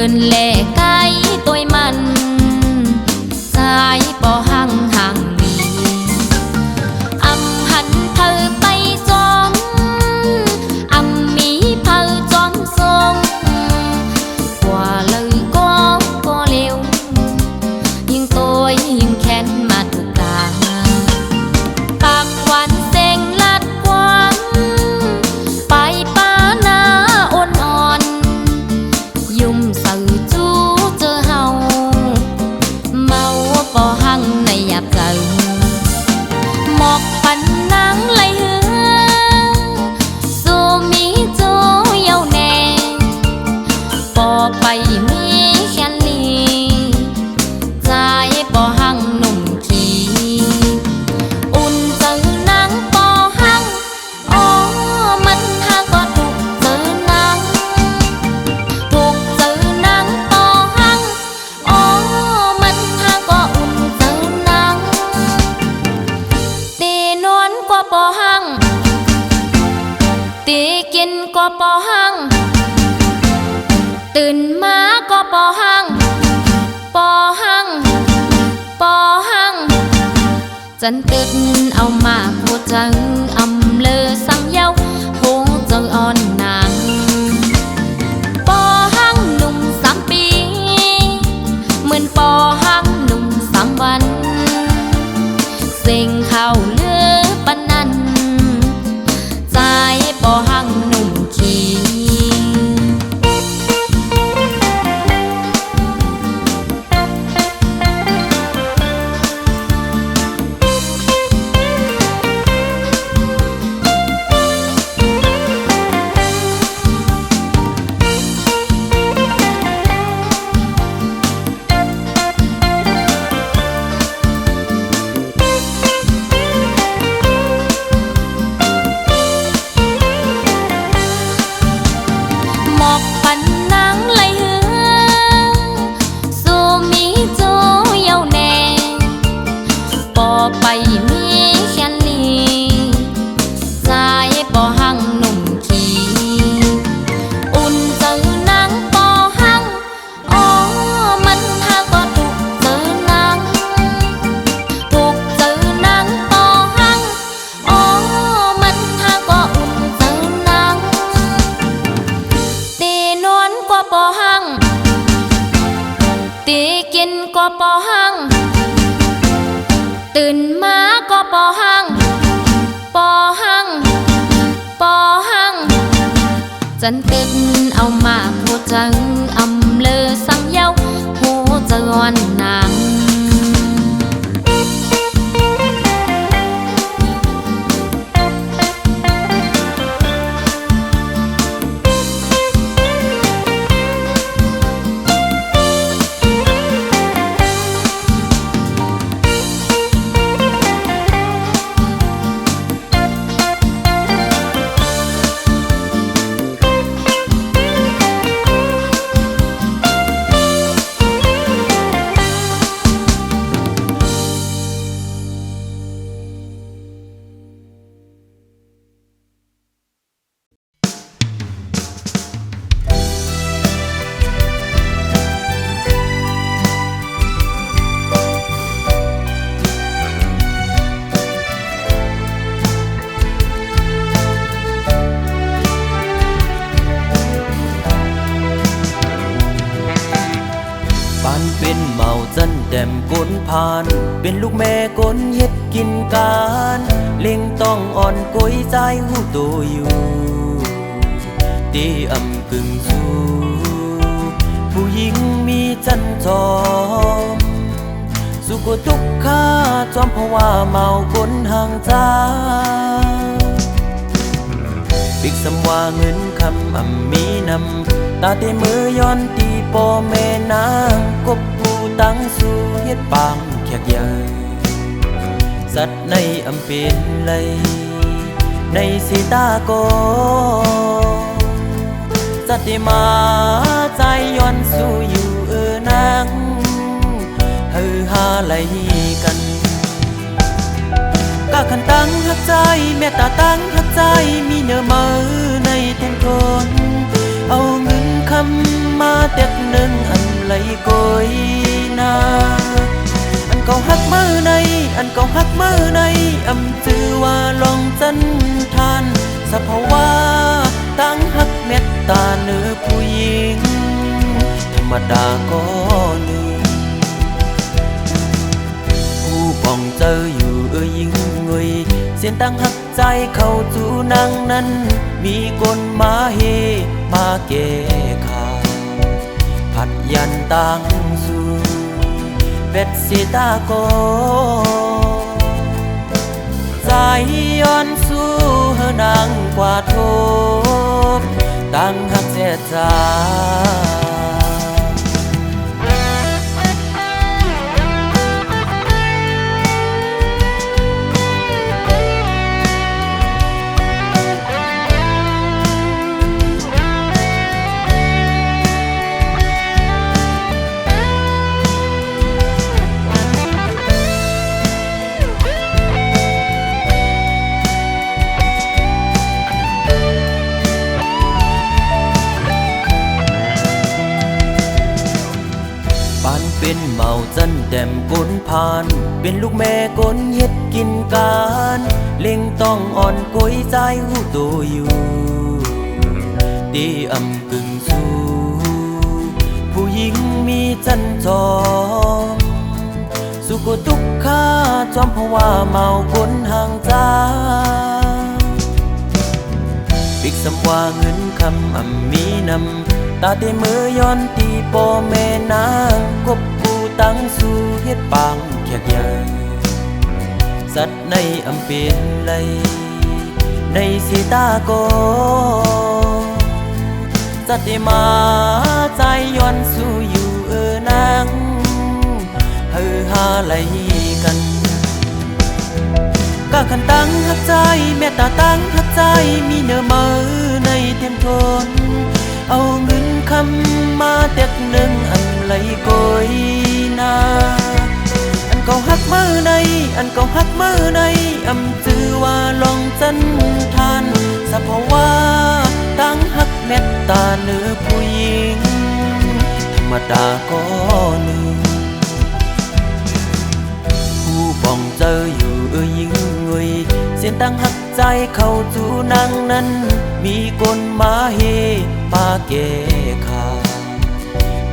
นแลไกลตัวมันสายบ่ห่างห่างมีอำหันเธอไปจอมอำมีเธอจอมทรงกว่าเลยก็เร็วยิ่งตัวยิ่งแค้นมาทุกกาปากหวานเซ็งลัดกว้างไปป้านาอ่อนอ่อนยุ่มสื่อจูเจอเฮาเมาป่อหังในหยาบเจอหมอกปันนางไหลเหือสู้มีจูเยาแน่ป่อไปมีแค่นี้ใจป่อหังหนุ่มขี้อุ่นเจอนางป่อหังอ๋อมันหาก็ถูกเจอนางถูกเจอนางป่อหังอ๋อมันหาก็อุ่นเจอนางตีนวลกว่าป่อหังตีกินกว่าป่อหังตื่นมาก็ป่อหังป่อหังป่อหังจันตึดเอามาพูดจังอำเลอสังเยาโหเจออ่อนนางป่อหังหนุ่ม3 ปีเหมือนป่อหังหนุ่ม3 วันเสียงข่าวลือปานนั้นใจป่อหังหนุ่มขี้หมอกปันนางไหลเหือสู้มีจูเยาแน่ป่อไปมีแค่นี้ใจป่อหังหนุ่มขี้อุ่นเจอนางป่อหังอ๋อมันหาก็ถูกเจอนางถูกเจอนางป่อหังอ๋อมันหาก็อุ่นเจอนางตีนวลกว่าป่อหังตีกินกว่าป่อหังตื่นมาก็ป่อหังป่อหังป่อหังจันตึดเอามาพูดจังอำเลอสังเยาโหเจออ่อนนาง เป็นเมาจันแดมก้นผ่านเป็นลูกแม่ก้นเฮ็ดกินการเล็งต้องอ่อนก้อยใจหูตัวอยู่ตีอำกึ่งสู้ผู้หญิงมีจันจอมสุขทุกข์ข้าจอมเพราะว่าเมาก้นห่างจ้าปิกสำว่าเงินคำมีนำตาเตมือย้อนตีปอแม่นางกบผู้ตั้งสู่เฮ็ดปางแขกใหญ่สัตว์ในอำเป็นไหลในสีตาโกสัตว์ที่มาใจย้อนสู่อยู่นางเฮือหาไหลกันกะขันตั้งหักใจแม่ตาตั้งหักใจมีเนื้อมือในแทนคนเอาเงินคำ มาเต็กหนึ่งอันไหลกอยนาอันเก่าฮักมือในอันเก่าฮักมือในอำจือว่าลองจันทานสภาวะตั้งฮักเม็ดตาเนื้อผู้หญิงธรรมดาก็หนึ่งผู้ป้องเจออยู่ยิงงุยเสียนตั้งฮักใจเข้าจูนางนั้นมีคนมาเฮมาแก้ข่าวผัดยันตั้งสู่เป็ดสีตาโกใจย้อนสู้เฮอนางกว่าทบตั้งฮักเสียจาเป็นเมาจันแดมก้นพานเป็นลูกแม่ก้นเฮ็ดกินการเล่งต้องอ่อนก้อยใจหูตัวอยู่ดีอำกึ่งสู้ผู้หญิงมีจันจอมสุขทุกข์ข้าจอมเพราะว่าเมาก้นห่างจ้าปิกสำว่าเงินคำมีนำตาเตมือย้อนตีปอแม่นางกบกูตั้งสู่เฮ็ดปางแขกใหญ่สัตว์ในอำเป็นไหลในสีตาโกสัตว์ที่มาใจย้อนสู่อยู่นางเฮือหาไหลกันก็ขันตั้งหักใจแม่ตาตั้งหักใจมีเนื้อมือในเต็มทนเอาเงินคำมาเต็กหนึ่งอันไหลกอยนาอันเก่าฮักมือในอันเก่าฮักมือในอำจือว่าลองจันทานสภาวะตั้งฮักเม็ดตาเนื้อผู้หญิงธรรมดาก็หนึ่งผู้ป้องเจออยู่ยิงงุยเสียนตั้งฮักใจเข้าจูนางนั้นมีคนมาเฮมาแก้ข่าว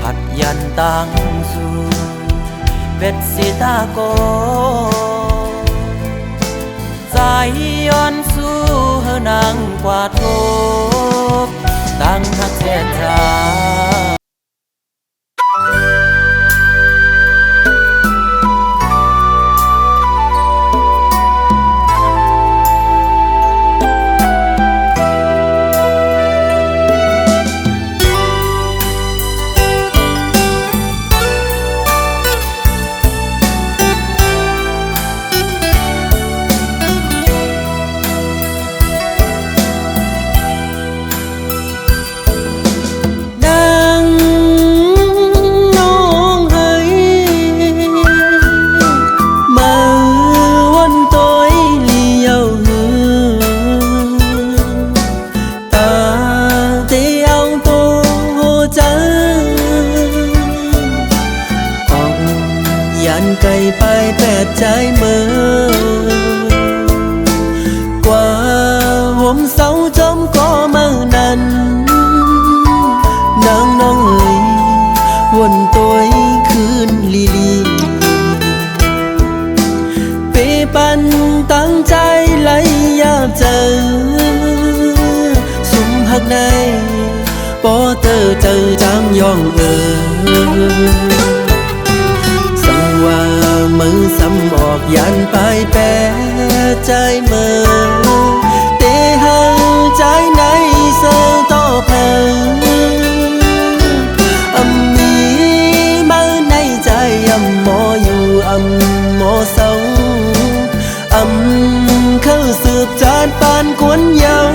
ผัดยันตั้งสู่เป็ดสีตาโกใจย้อนสู้เฮอนางกว่าทบตั้งฮักเสียจาไก่ไปแปดใจเมื่อกว่าห่มเสาจอมก็มือนั้นนางน้องเอ๋ยวนตัวคืนลีลีเปปันตั้งใจไหลยาบเจอสุมหักในปอเตอเจอจางย่องว่ามือซ้ำออกยันไปแปรใจเมื่อเตะหังใจในเสือต่อเพลมีมือในใจหมออยู่หมอเศร้าเข้าสืบจานปานกวนเยาว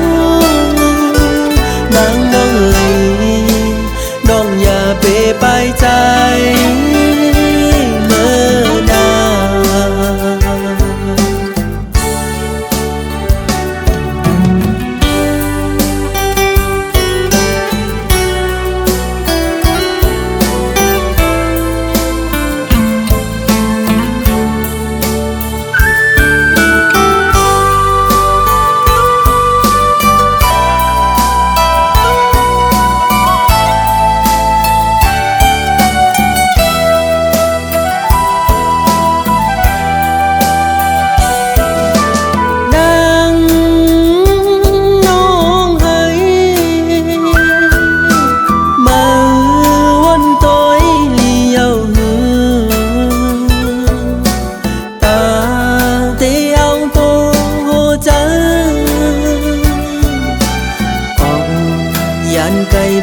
นางน้องเอ๋ยน้องอย่าเปไปใจ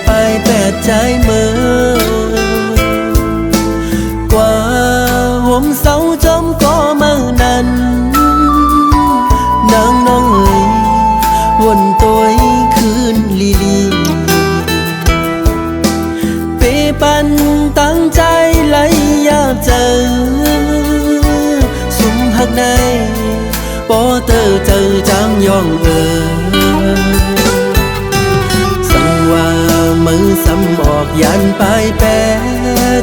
ไปแปดใจเมื่อกว่าห่มเสาจอมก็เมื่อนั้นนางน้องเอ๋ยวนตัวคืนลีลีเปปันตั้งใจไหลอยากเจอสุมหักในปอเตอเจอจางย่องสังว่ามือซ้ำออกยันไปแปร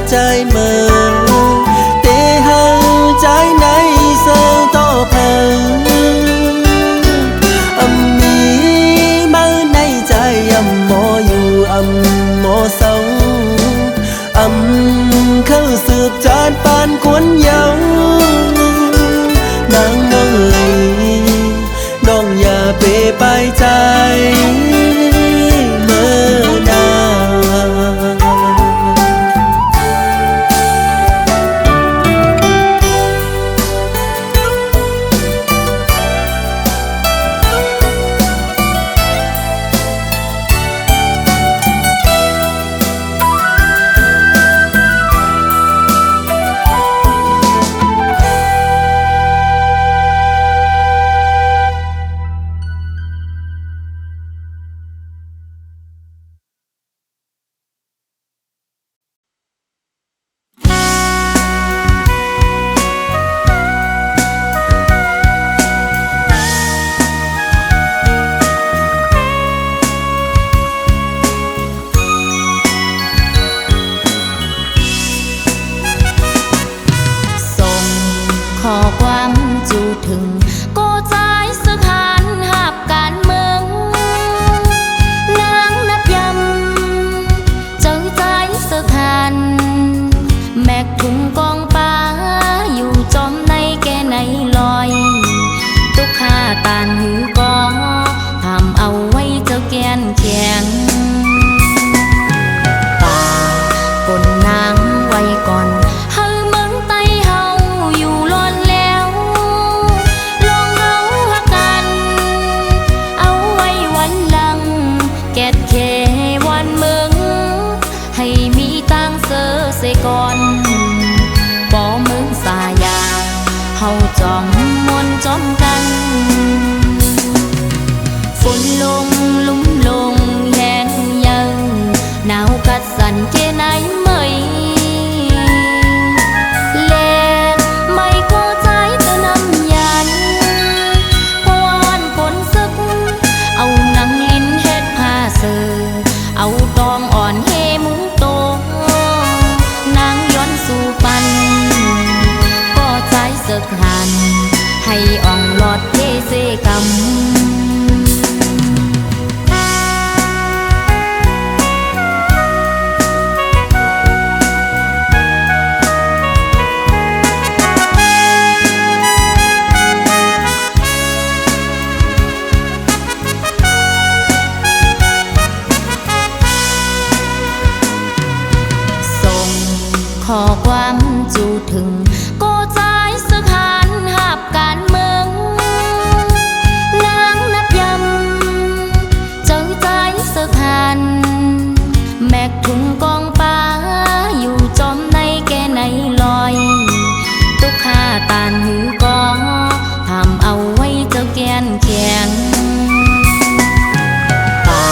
ใจเมื่อเตหาใจในเสือต่อเพอมีมาในใจหมออยู่หมอเศร้าเข้าสืบจานปานควนเยาวนางน้องเอ๋ยน้องอย่าเปไปใจเมื่อนานขอความจูถึงโกใจสถานหับการเมืองนางนับยำเจอใจสถานแมกถุงกองป้าอยู่จอมในแก่ในลอยตุกข้าตานหือกอทำเอาไว้เจ้าแกนแข็งป่าปนนางไว้ก่อนก่อนป่อเมืองสายาเฮาจอมมนจอมกันฝนลงลุ่มลงแห้งยังหนาวกัดสั่นแค่ไหนไม่แลไม่ก็ใจเธอนำยันพวนฝนซึกเอาหนังลิ้นเฮ็ดผ้าเสือเอาตองอ่อนเฮมุงโตสู่ปันก็ใจสึกหันให้อ่องหลอดเทเสกำขอความจูถึงโกใจสถานหับการเมืองนางนับยำเจอใจสถานแมกถุงกองป้าอยู่จอมในแก่ในลอยตุกข้าตานหือกอทำเอาไว้เจ้าแกนแข็งป่า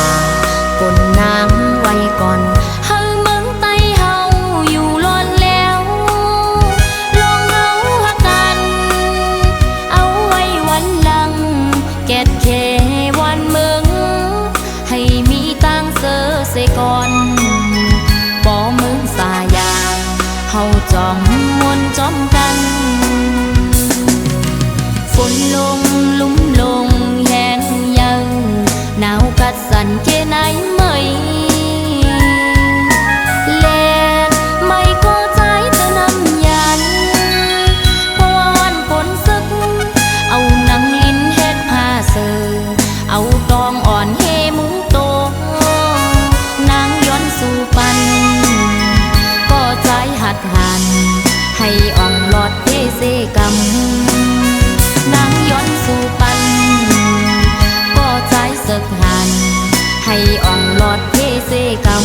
ปนนางไว้ก่อนก่อนป่อเมืองสายาเฮาจอมมนจอมกันฝนลงลุ่มลงแห้งยังหนาวกัดสั่นแค่ไหนไม่แลไม่ก็ใจเธอนำยันพวนฝนซึกเอาหนังลิ้นเฮ็ดผ้าเสือเอาตองอ่อนเฮมุงโตสู่ปันก็ใจหัดหันให้อ่องหลอดเทเสกำนางย้อนสู่ปันก็ใจสึกหันให้อ่องหลอดเทเสกำ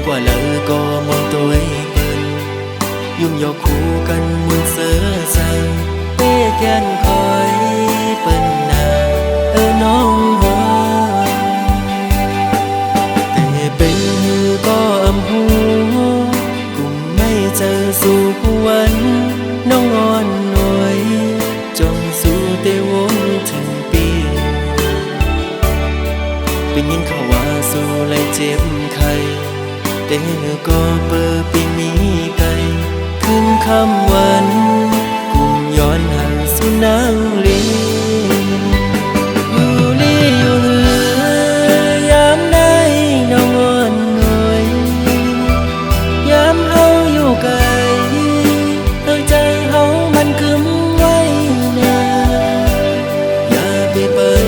ว่าเลอก็มองตัวเปิ้นยุ่งยอกคู่กันมุนเสือใส่เป้แกนคอยเปิ้นนาน้องฮอแต่เป็นก็อำหูกุมไม่เจอสู่วันน้องอ่อนหน่วยจงสู่เตวงถึงปีเป็นยินเขาว่าสู่ไล่เจ็บไข้แต่ก็เปิดปีมีไกลขึ้นคำวันกุมย้อนห่างสู่นางลีอยู่ลีอยู่เหือยามใดน้องอ่อนหน่วยยามเฮาอยู่ไกลใจเฮามันกึมไว้นาอย่าไปเปิ้น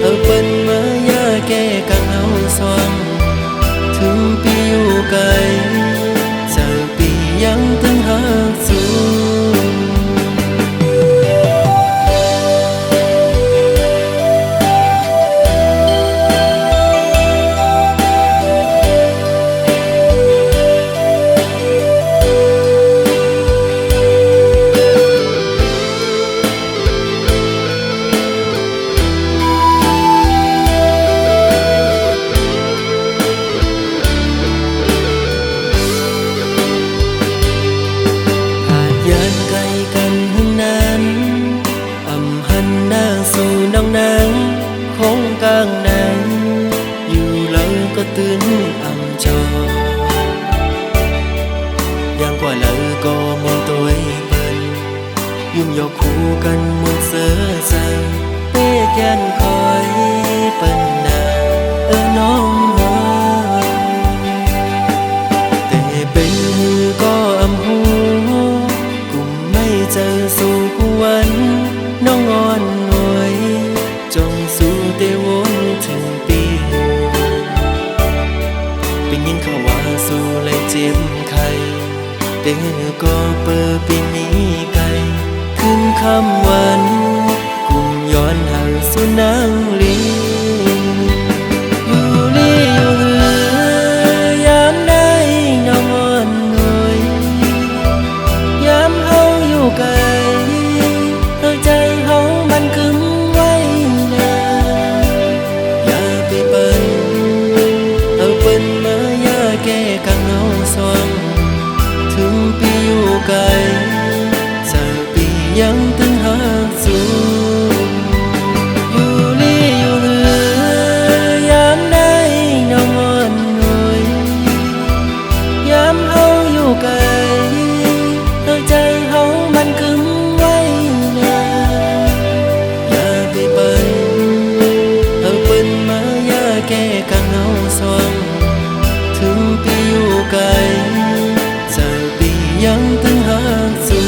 เอาเปิ้นมาอย่าแก้กังเฮาสว่างถึงปีอยู่ไกลเจ้าปียังตึงหักสูยันไกลกันหึงนั้นอำหันหน้าสู่น้องนางคงกลางในอยู่แล้วก็ตื่นอำจอยังกว่าแล้วก็มองตัวเปิ้นยุ่งยอกคู่กันมุนเสือใส่เป้แกนคอยเปิ้นนาน้องฮอแต่เป็นก็อำหูเจอสู่วันน้องอ่อนหน่วยจงสู่เตวงถึงปีเป็นยินเขาว่าสู่ไล่เจ็บไข้แต่ก็เปิดปีนี้ไกลขึ้นคำวันกุมย้อนห่างสู่นางลีอยู่ลีอยู่เหือยามใดน้องอ่อนหน่วยยามเฮาอยู่ไกลใจเฮามันกึมไว้นาอย่าไปเปิ้นเอาเปิ้นมาอย่าแก้กังเฮาสว่างถึงปีอยู่ไกลเจ้าปียังตึงหักสูอยู่ลีอยู่เหือยามใดน้องอ่อนหน่วยยามเฮาอยู่ไกลใจเฮามันกึมไว้นาอย่าไปเปิ้นเอาเปิ้นมาอย่าแก้กังเฮาสว่างถึงปีอยู่ไกลเจ้าปียังตึงหักสู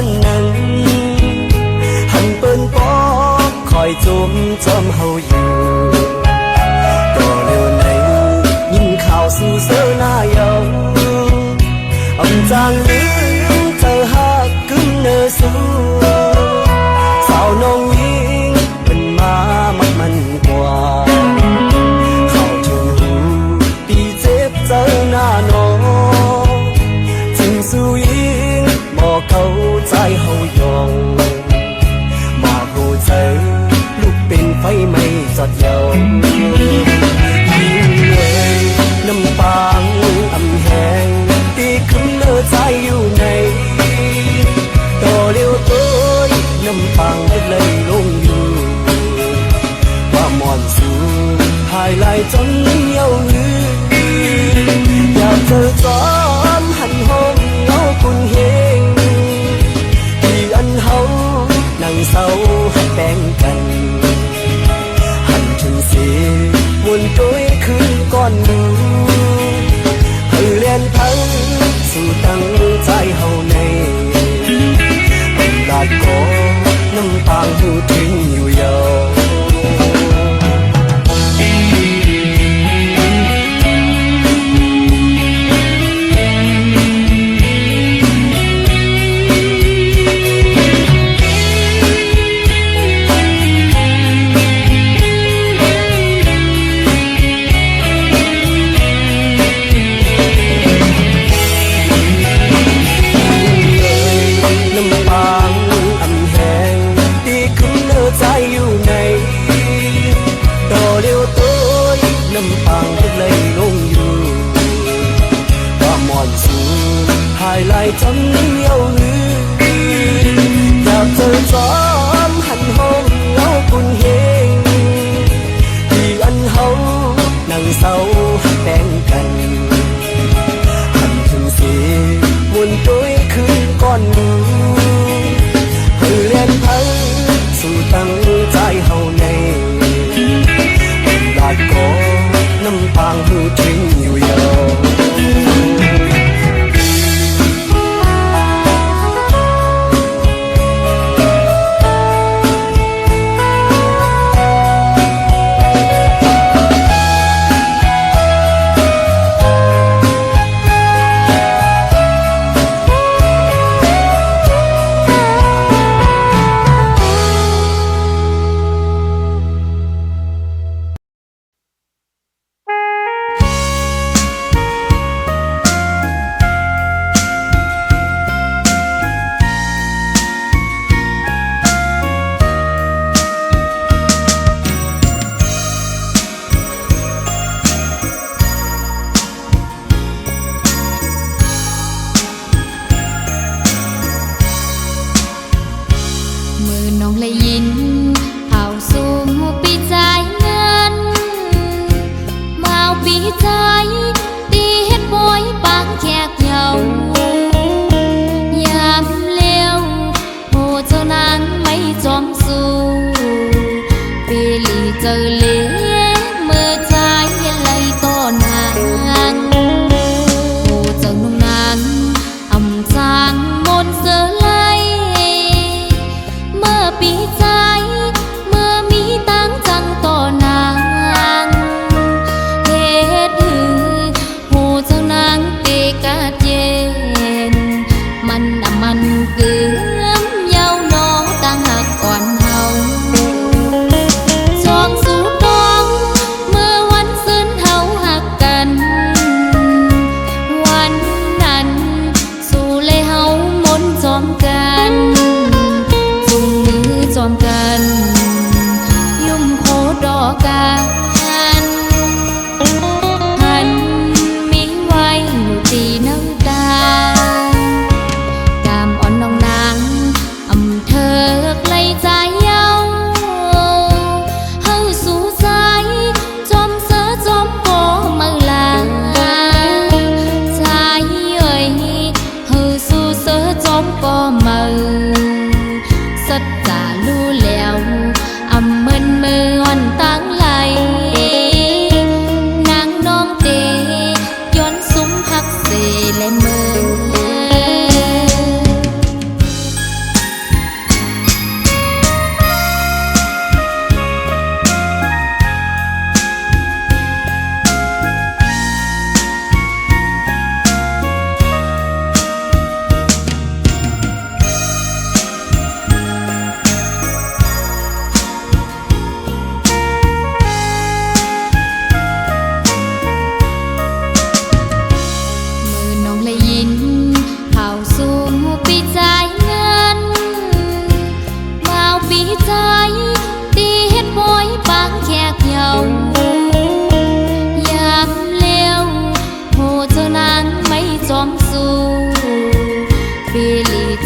นนั้นหันเปิ้นปอคอยจมจอมเฮาอยู่ก็เร็วไหนยินข่าวสู่เสือหน้าเยาอำจางลืมเธอหักกึ่งเนอสูสาวน้องยิงเป็นมามักมันกว่าเข้าถึงหูปีเจ็บเจอหน้าน้องจึงสู้ยิงบอกเข้าใจเฮายองมาหูเธอลูกเป็นไฟไม่จอดเยายิ่งเลยน้ำปางอำแหงตีขึ้นเนื้อใจอยู่ในต่อเร็วตัวน้ำปางเล็ดเลยลงอยู่ว่าหมอนสูหายไหลจนเหี่ยวหืออยากเจอจอมหันห้องเงาคุณเฮงที่อันเฮานั่งเศร้าหักแบ่งกันหันถึงเสียวนตัวคืนก่อนหนูให้เลียนทั้งสู่ตั้งใจเฮาในลาดก็น้ำตาหูถึงอยู่ยาวน้ำปางเล็ดเลยลงอยู่ว่าหมอนสูหายไหลจนเหี่ยวหืออยากเจอจอมหันห้องเงาคุณเฮงที่อันเฮานั่งเศร้าหักแบ่งกันหันถึงเสียวนตัวคืนก่อนหนูให้เลียนพังสู่ตั้งใจเฮาในลาดก็น้ำตาหูถึงอยู่ยาวน้องเลยยินเข้าสู่ปีใจเงินมาเอาปีใจตีเฮ็ดบอยปากแขกเหยายามเลี้ยวโหเจ้านางไม่จอมสู้ปีลีเจอเลี้ยเมื่อใจไหลต่อนางโหเจ้านุ่งนางอำจางมนเสือไหลปีใจเมื่อมีตั้งจังต่อนางเหตุหือหูเจ้านางเตกาเย็นมันเกือมเย้าน้องตั้งหักอ่อนเฮาจองสู่ดองเมื่อวันซึ้นเฮาหักกันวันนั้นสู่เลยเฮามนจอมกันจอมกันยุ่มโคดอกันหันมีไว้อยู่ตีน้ำตากามอ่อนน้องนางอำเธอไกลใจเย้าเฮาสู่ใจจอมเสือจอมโกมาลาใจเอ่ยเฮาสู่เสือจอมโกมาสัจจารู้แล้วอำมึนมืออ่อนตั้งไหลนางน้องเตย้อนซุ้มพักเสและมือ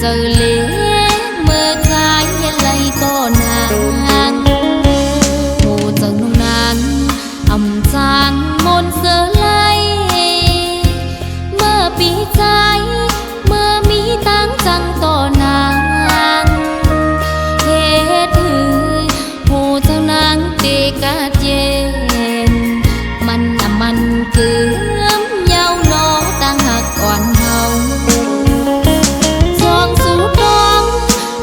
giờ lễ mơ trái lấy to nàng hồ giờ nung nàng ẩm chan môn giờ lấy mơ bí trái mơ mỹ táng trăng to nàng hết hồ giờ nàng tê cá chénมันคือเยาโนตั้งหักอ่อนเฮาสองสู่ดอง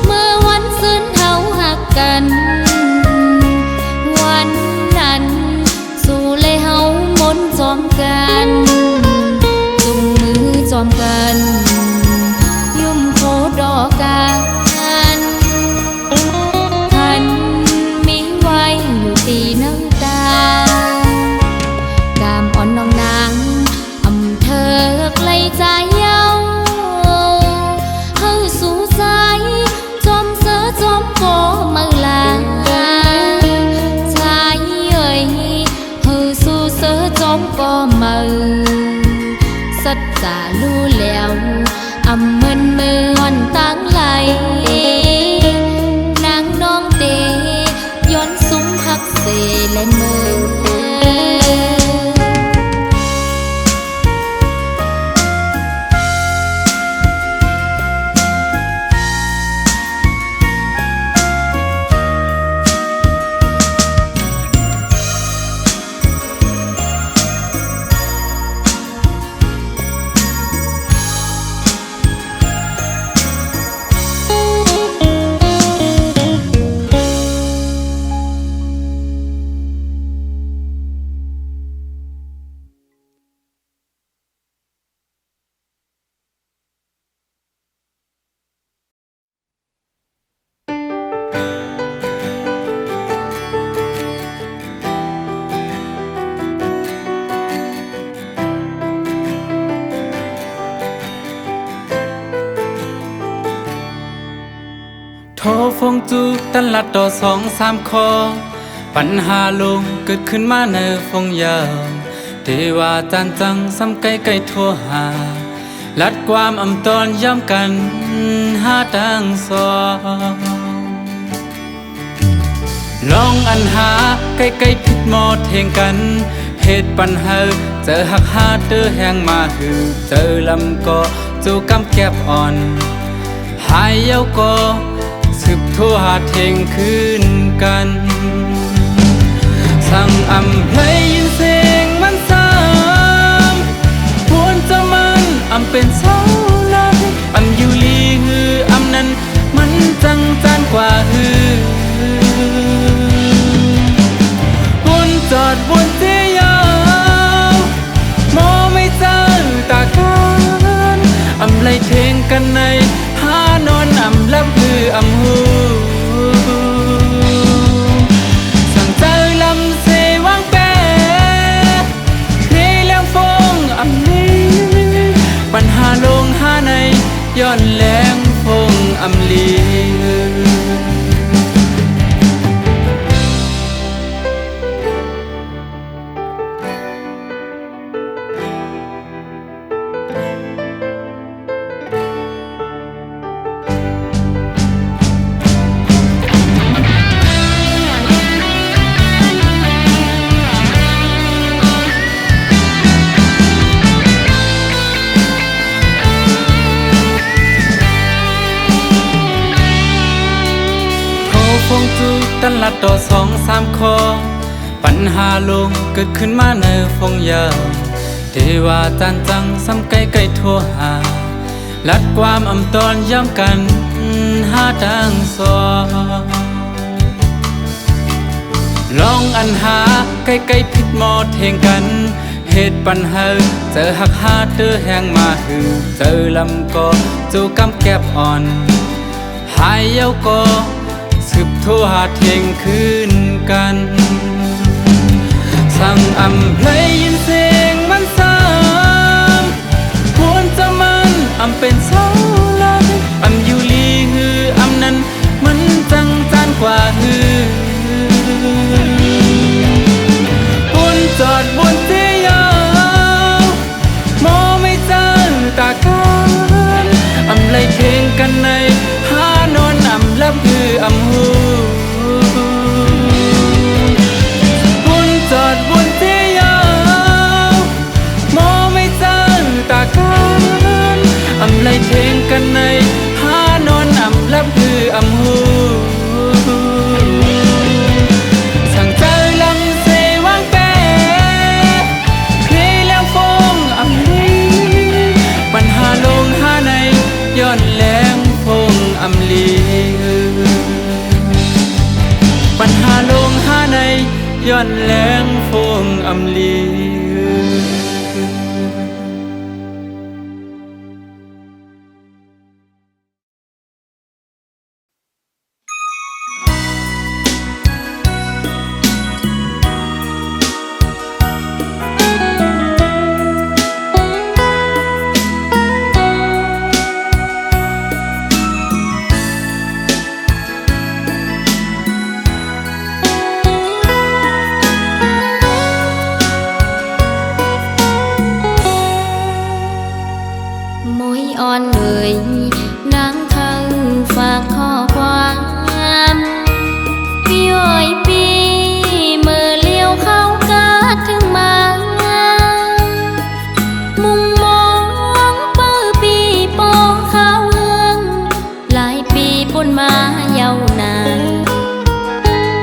เมื่อวันซึ้นเฮาหักกันวันนั้นสู่เลยเฮามนจอมกันจุงมือจอมกันยุ่มโคดอกกันท่านมีไว้อยู่ตีน้ำตาอ่อนน้องนางอำเธอไกลใจเยาเฮาสู่ใจจอมเสือจอมโกมาลาใจเอ่ยเฮาสู่เสือจอมโกมาสัจจารู้แล้วอำเมินมืออ่อนตั้งไหลนางน้องเตย้อนซุ้มหักเสและมือโทรฟงจูตันลัดต่อ2-3คอปัญหาลงเกิดขึ้นมาในฟงยาวเทว่าจานจังซ้ำไกลโทรหาลัดความอำตอนย้ำกันหาทางสองลองอันหาใกล้ผิดหมอเทงกันเหตุปัญหาเจอหักหาเตอแหงมาหือเจอลำก็จูกำแก็บอ่อนหายเย้าก็สืบทั่วหาเทงคืนกันสั่งอำเพลยยินเสียงมันซ้ำพวนจะมันอำเป็นเศร้านั้นอำอยู่ลีฮืออำนั้นมันจังจานกว่าฮือวนจอดวนเจียาวมอไม่เจอตากันอำไล่เทงกันในหานอนอำลับคืออำหูสั่งเจอลำเสวางแปรเพลงแล้วฟงอำนี้ปัญหาลงหาในย้อนแรงฟงอำลีฟงจูตันลัดต่อ2-3คอปัญหาลงเกิดขึ้นมาในฟงยาวเทว่าจานจังซ้ำไกลโทรหาลัดความอำตอนย้ำกันหาทางสองลองอันหาใกล้ผิดหมอเทงกันเหตุปัญหาเจอหักหาเตอแหงมาหือเจอลำก็จูกำแก็บอ่อนหายเย้าก็สืบทั่วหาเทงคืนกันสั่งอำเพลยยินเสียงมันซ้ำควรจะมันอำเป็นเศร้าลันอำอยู่ลีฮืออำนั้นมันจังจานกว่าฮือบนจอดบนเจียาวมอไม่เจอตากันอำไล่เทงกันใน ย้อนแรงฟงอำลีมวยอ่อนเลยนางเขาฝากข้อความพี่อ้อยปีเมื่อเลี้ยวเข้ากาดถึงมามุงมองเปิดปีโปข้าวเฮืองหลายปีปนมาเยาวนาน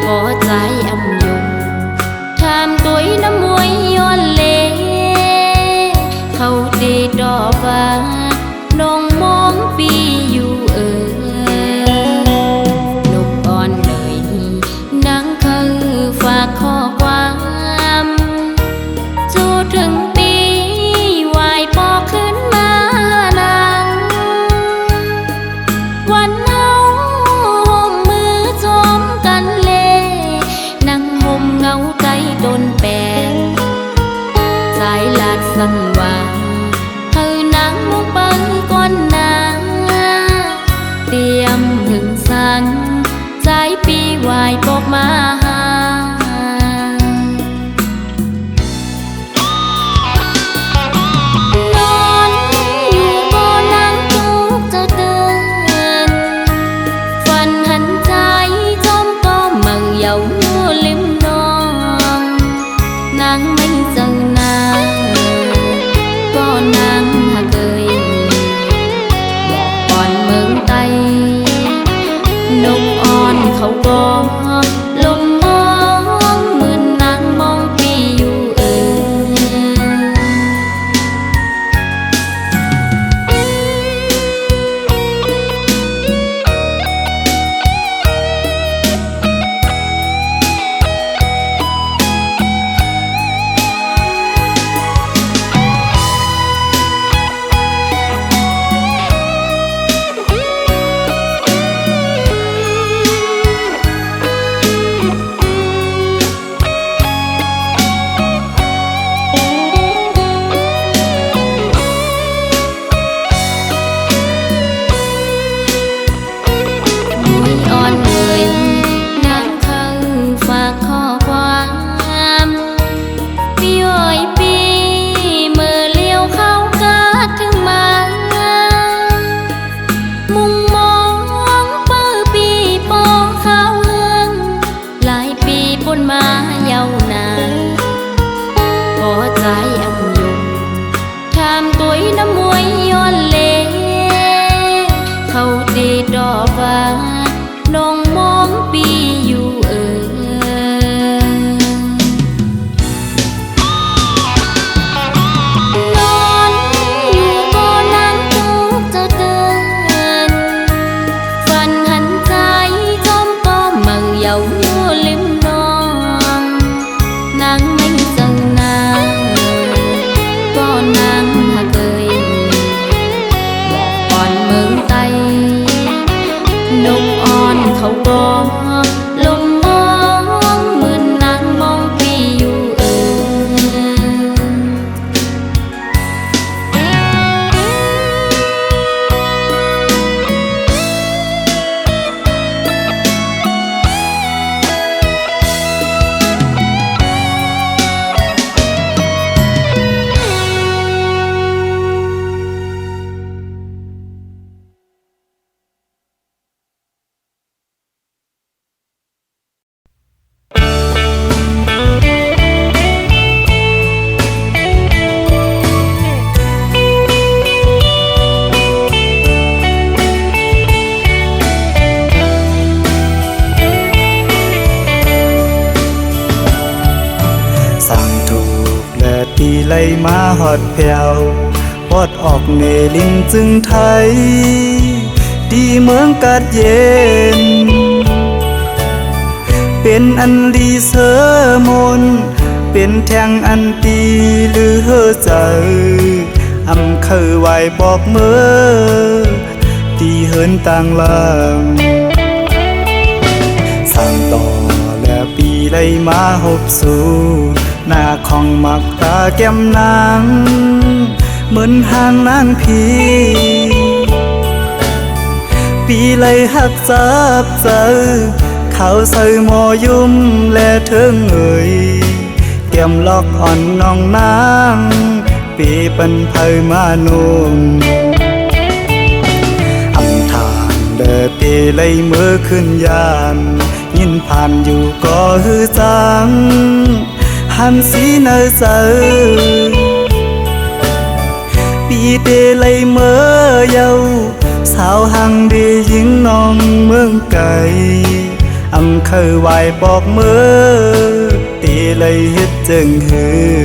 พอใจอำยงทำตัวน้ำมวยย้อนเลเขาดีดอกฟ้าน้องมองปีอยู่นกอ่อนเลยนางเขาฝากข้อความจูถึงปีวายปอขึ้นมานางวันเฮาห่มมือจอมกันเลนั่งห่มเงาใจตนแปลงสายลาดสั่นว่าเธอนางลงไปก่อนนาเตรียมหึงสันใจปีวายปกมาหานอนอยู่บ่นั่งทุกจะเดินฝันหันใจจมก็มังเยาลิมนองนางไม่เจอนางก็นางหาเกยบอกก่อนเมืองไตนกอ่อนเขาก็ลมมองเหมือนนางมองปีอยู่อ่อนเลยนางเขาฝากข้อความพี่อ้อยปีเมื่อเลี้ยวเข้ากาดถึงมามุงมองเปิดปีโปข้าวเฮืองหลายปีปนมาเยาวนานพอใจอำยงทำตัวน้ำมวยย้อนเลเขาดีดอกฟ้าน้องมองปีอยู่นอนอยู่บ่นั่งทุกจะเดินฝันหันใจจมก็มังเยาลิมนองนางไม่เจอนางก็นางหาเกยบอกก่อนเมืองไตนกอ่อนเขาก็ลมมองเหมือนนางมองปีอยู่สั่งถูกและตีไล่มาหอดแผ่วปอดออกเนลินจึงไทยดีเมืองกัดเย็น เป เป็นอันลีเสมนเป็นแทงอันตีหรือเฮอใจอำเคยไหวบอกเมื่อตีเหินต่างลางสั่งต่อและปีไล่มาหบสู่หน้าของมักตาแก้มนางเหมือนหางนางพีปีไล่หักจับเจอเขาใส่หมอยุ่มและเทิงเอ่ยแก้มล็อกอ่อนน้องนางปีปันไพมานุ่มอำทางเดินตีไล่มือขึ้นยานยินผ่านอยู่ก็ฮือจังหันสีเนอเจอปีเตไล่เมื่อเยาสาวหังดียิงน้องเมืองไก่อำเคยไหวบอกเมื่อตีไล่เฮ็ดจึงฮือ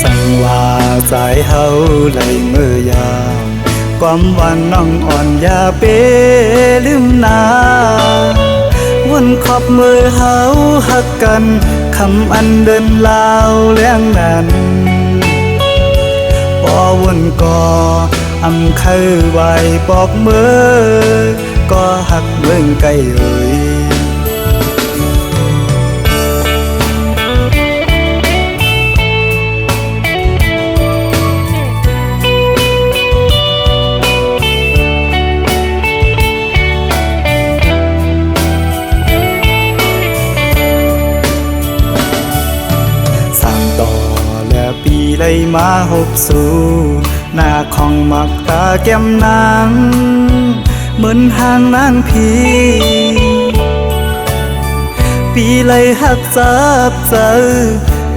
สั่งว่าใจเฮาไล่เมื่อยามความวันน้องอ่อนอย่าเปลืมนาวนขอบมือเฮาหักกันคำอันเดินลาวเลี้ยงนั้นพอวนก่ออำเคยไหวบอกเมื่อก็หักเมืองไกลเอ่ยปีไล่มาหบสู่หน้าของมักตาแก้มนางเหมือนหางนางพีปีไล่หักจับเจอ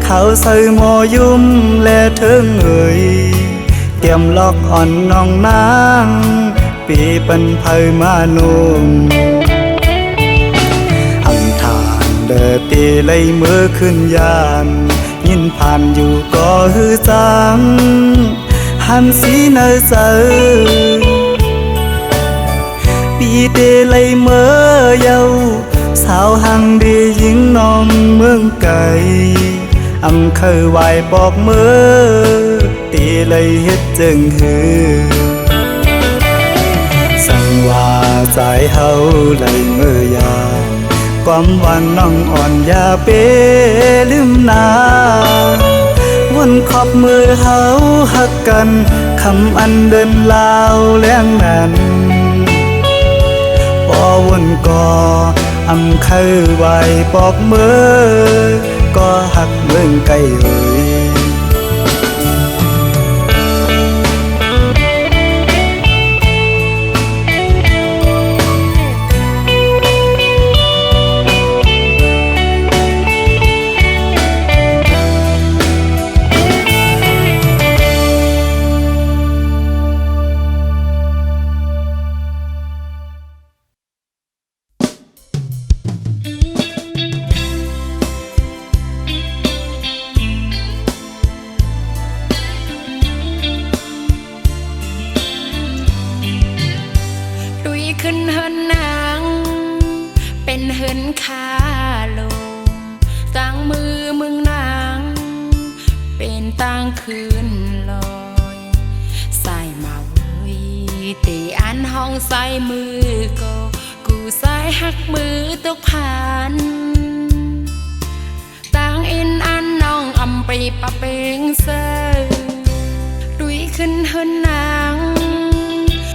เขาใส่หมอยุ่มและเทิงเอ่ยแก้มล็อกอ่อนน้องนางปีปันไพมานุ่มอำทางเดินตีไล่มือขึ้นยานยินผ่านอยู่ก็ฮือจังหันสีเนอเจอปีเตไล่เมื่อเยาสาวหังดียิงน้องเมืองไก่อำเคยไหวบอกเมื่อตีไล่เฮ็ดจึงฮือสั่งว่าใจเฮาไล่เมื่อยามความวันน้องอ่อนอย่าเปลืมนาวนขอบมือเฮาหักกันคำอันเดินลาวเลี้ยงนั้นพอวนก่ออำเคยไหวบอกเมื่อก็หักเมืองไกลเอ่ยขึ้นเฮินนางเป็นเฮินคาลงตั้งมือมึงนางเป็นตั้งคืนลอยใส่มาเว้ยตีอันห้องใส่มือก็กูใส่หักมือตกผ่านตั้งอินอันน้องอำไปปะเปงเซอดุยขึ้นเฮินนาง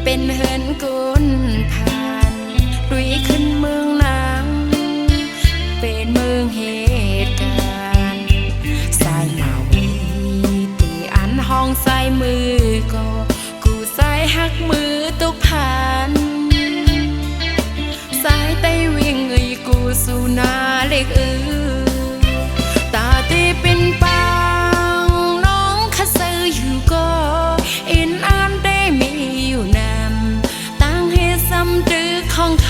เป็นเฮินกุนผ่านดุยขึ้นเมืองนางเป็นเมืองเหตุการณ์สายมาวีตีอันห้องใส่มือก็กูใส่หักมือตกผ่านสายไตวิ่งเอ้ยกูสู่นาเล็กตาตีเป็นปังน้องข้าซื้ออยู่ก็อินอันได้มีอยู่นำตั้งให้ซ้ำดื้อของค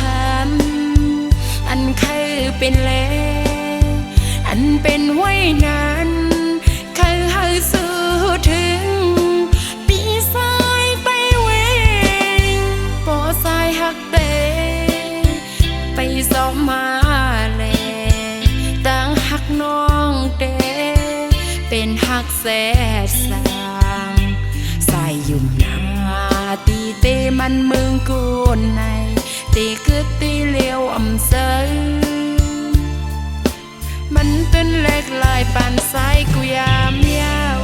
ำอันเคยเป็นแลอันเป็นไว้นานเคยให้สู้ถึงปีสายไปเวงปอสายหักเตไปสอบมา แสดสางใส่ยุ่มนาตีเตมันเมืองกูนในตีกึดตีเลี้ยวอำเซอมันเป็นเล็กลายปานสายกูยามยาว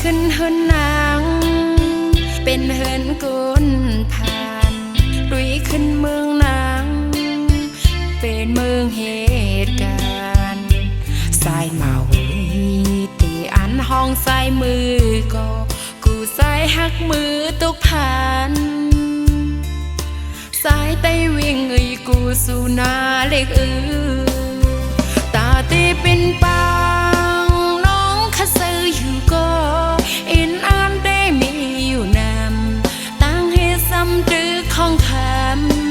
ขึ้นเฮินนางเป็นเฮินกุนผ่านลุยขึ้นเมืองนางเป็นเมืองเหตุการณ์สายเมาตีอันห้องสายมือก็กูสายหักมือตกผ่านสายไตวิ่งกูสู่นาเล็กตาตีเป็นปางน้องข้าซื้ออยู่ก็อินอันได้มีอยู่นำตั้งให้ซ้ำดื้อของค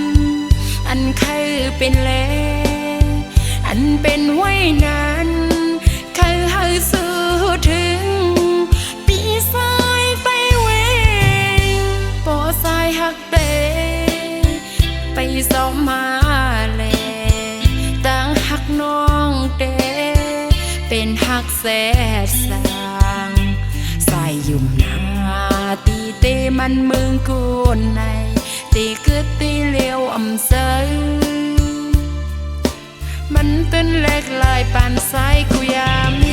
ำอันเคยเป็นแลอันเป็นไว้นานเคยให้สู้ถึงปีสายไปเวงปอสายหักเตไปสอบมาแลตั้งหักน้องเตเป็นหักแสดสางใส่ยุ่มนาตีเตมันเมืองกูนในตีกึดตีเลี้ยวอำเซอมันเป็นเล็กลายปานสายกูยาม